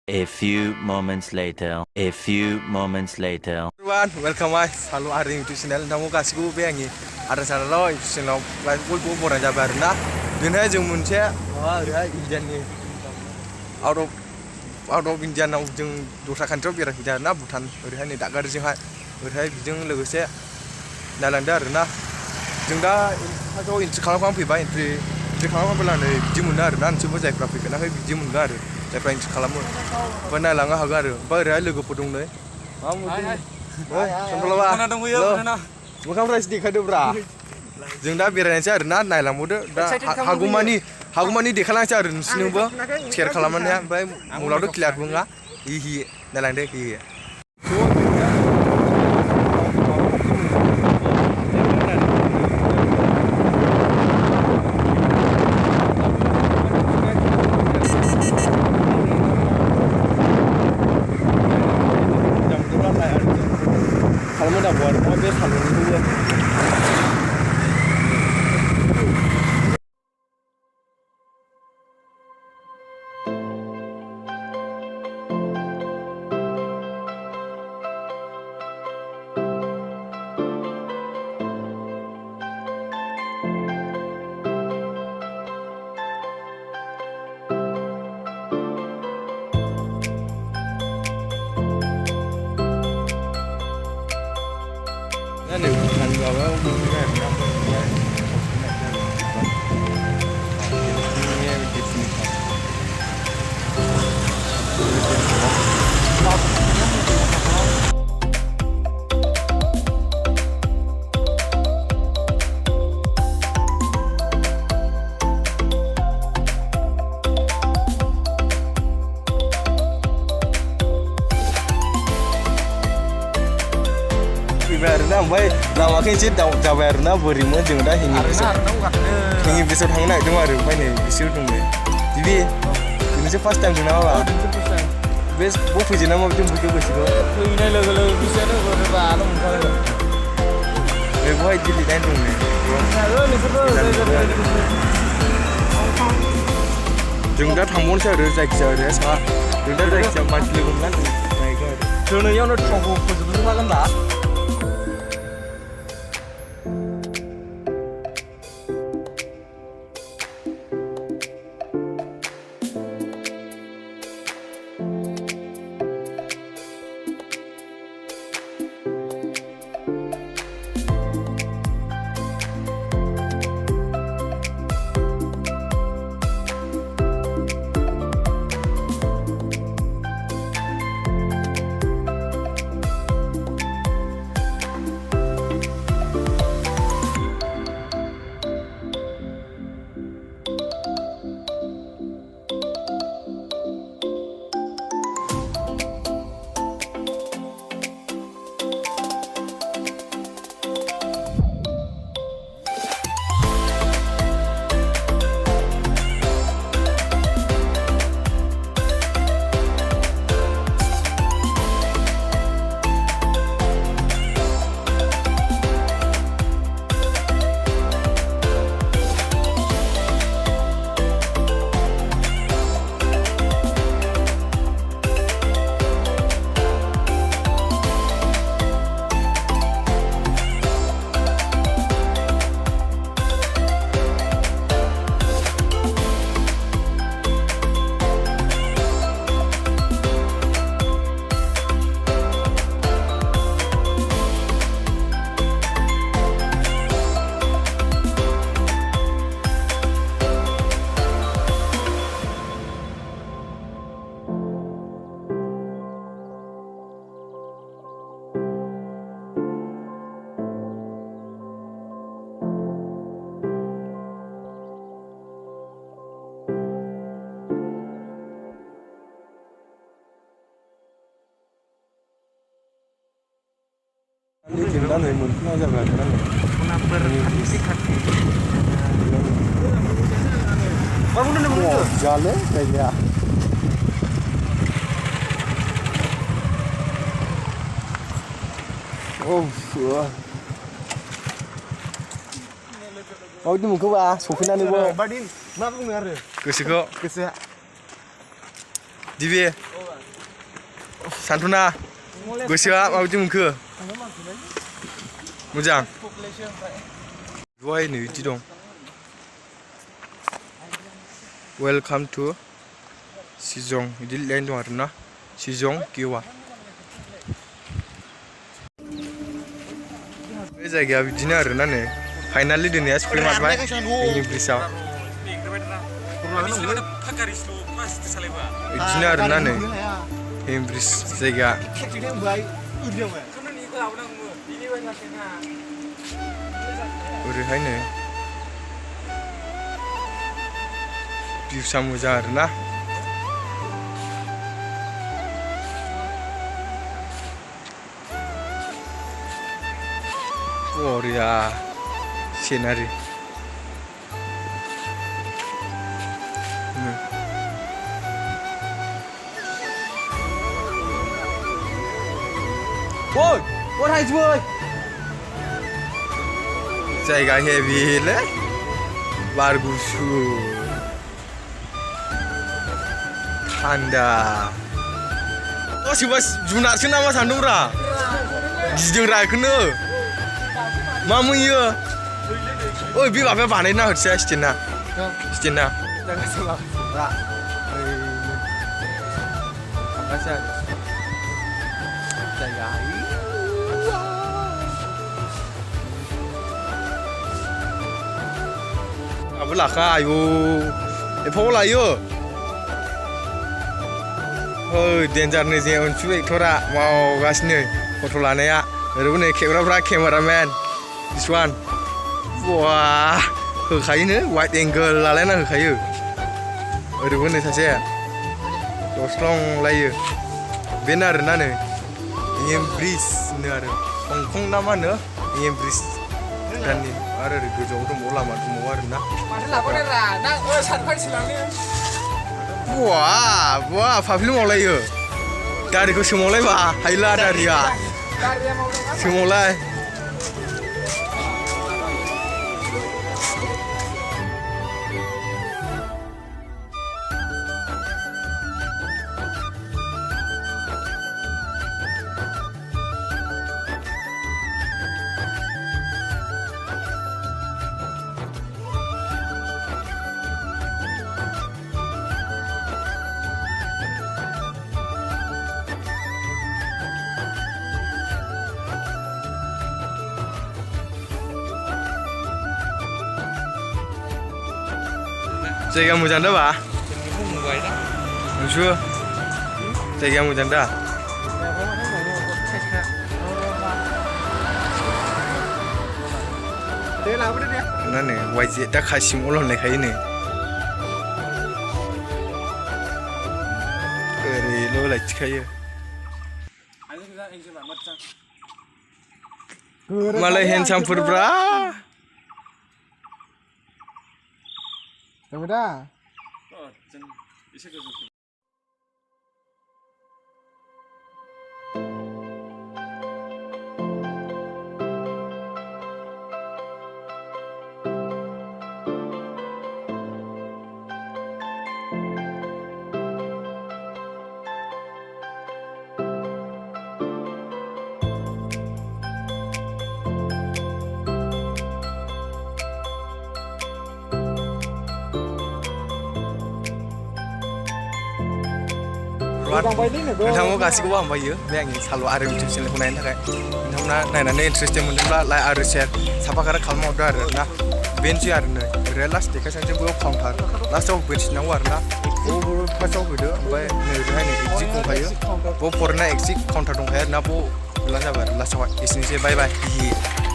A few moments later. A few moments later. Everyone, welcome back. Halo hari YouTube channel. Namo kasihku be angi. Ada channel channel like full borang jabar na. Dinai जों मोनसे ओरैहाय इन्डियानि out of India नाव जों दस्रा कान्ट्रियाव बेरायहैदों आरोना भुटान ओरैहाय नै दागारिजोंहाय ओरैहाय बिजों लोगोसे नायलांदों आरोना जों दा फार्स्टआव एन्ट्रि खालामखांफैबाय एन्ट्रि खालामखांफैब्ला नै बिदि मोनो आरोना नोंसोरबो जायफ्रा फैफेराखै बिदि मोनगोन आरो जायफ्रा एन्ट्रि खालामो ओमफ्राय नायलांनो हागोन आरो ओमफ्राय ओरैहाय लोगोफोर दं नै मोखांफ्रा एसे देखायदोब्रा जों दा बेरायनोसै आरोना नायलांबावदो दा हागौमानि देखायलांसै आरो नोंसिनोबो शेयार खालामनानै ओमफ्राय मबाइलावथ' क्लियारबो नङा हि नायलांदो हि खालामनांगौ आरो बे सान्दुंखौबो Ini bukan bawa umumnya Karena baik, lama kan sih jauh karena beriman jangan dah hingi besok hangat nak dengar apa ni besok tu ni. Jadi ini sih first time dengar lah. Bes, bu puji nama macam bukan besok. Ini lagu bisa tu berapa alam kalau. Buat jadi lain tu ni. Jangan dah thamun saya rezeki saya sah. Jangan dah rezeki macam lepas kan. Jangan yang nak thamu puji puji macam dah. Ini kita nih mungkin aja nggak kan? Berhati-hati. Baru nih mau jalan kayaknya. Oh, oh itu muka apa? Sofina nih bu. Badin, mana pun nggak ada. Kesiko. Kesya. Dibi. सानथुना गोसोआ माबायदि मोनखो मोजां बेवहाय नै बिदि दं welcome two Shillong बिदि लिरनाय दं आरोना शिलं गेवा बे जायगाया बिदिनो आरोना नै फाइनालि दोननाया सफैमारबाय जोंनि ब्रिजआव बिदिनो आरोना नै ब्रिज जायगा ओरैहाय नै भिउसा मोजां आरोना बरिया सिनारि जायगा हेभिलै बार गुसु थान्दा सोरबा जुनारसो नामा सानदोंब्रा गिदोंरा बेखौनो मा मैयो ओइ बे माबाया बानायना होदोंसै स्टेना आबो लाखा आयु एफाव लायो ओइ डेन्जारनो जे अनसु एक्टरा मावगासिनो फट' लानाया ओरैबो नै खेबग्राफ्रा केमेरामेन दिस वान बा होखायोनो वाइड एंगोल लालायना होखायो ओरैबो नै सासे दस्लंलायो बेनो आरोना नै ब्रिज होनो आरो हंकं ना मा होनो ब्रिज भुटाननि आरो ओरै गोजौआव दंबावो लामा दंबावो आरोना बा फाफ्लि मावलायो गारिखौ सोमावलायबा हायला दारिया सोमावलाय जायगा मोजां दा बा नोंसु जायगाया मोजां दा ना नै वाइजे दा खासिमाव होननायखायो नै ओरैल' लायथिखायो मालाय हेन्डसामफोरब्रा Dapat dah. Oh, bisa ke? नोंथांमोन गासिखौबो हामबायो बे आंनि साल' आरो इउटुब चेनेलखौ नायनो थाखाय नोंथांमोना नायनानै इन्टारेस्टेड मोनदोंब्ला लाइक आरो शेयार साबस्क्राइब खालामहरदो आरो ना बेनोसै आरो नै ओरैहाय लास्ट देखायसानोसै बैयाव काउन्टार लास्टआव होफिननांगौ आरो ना फार्स्टआव होदो ओमफ्राय नै ओरैहाय नै एक्जिट दंखायो बेयाव फरायना एक्जिट काउन्टार दंखायो आरो ना बेयाव होब्लानो जाबाय आरो लास्टआवहाय एसेनोसै बाय बाय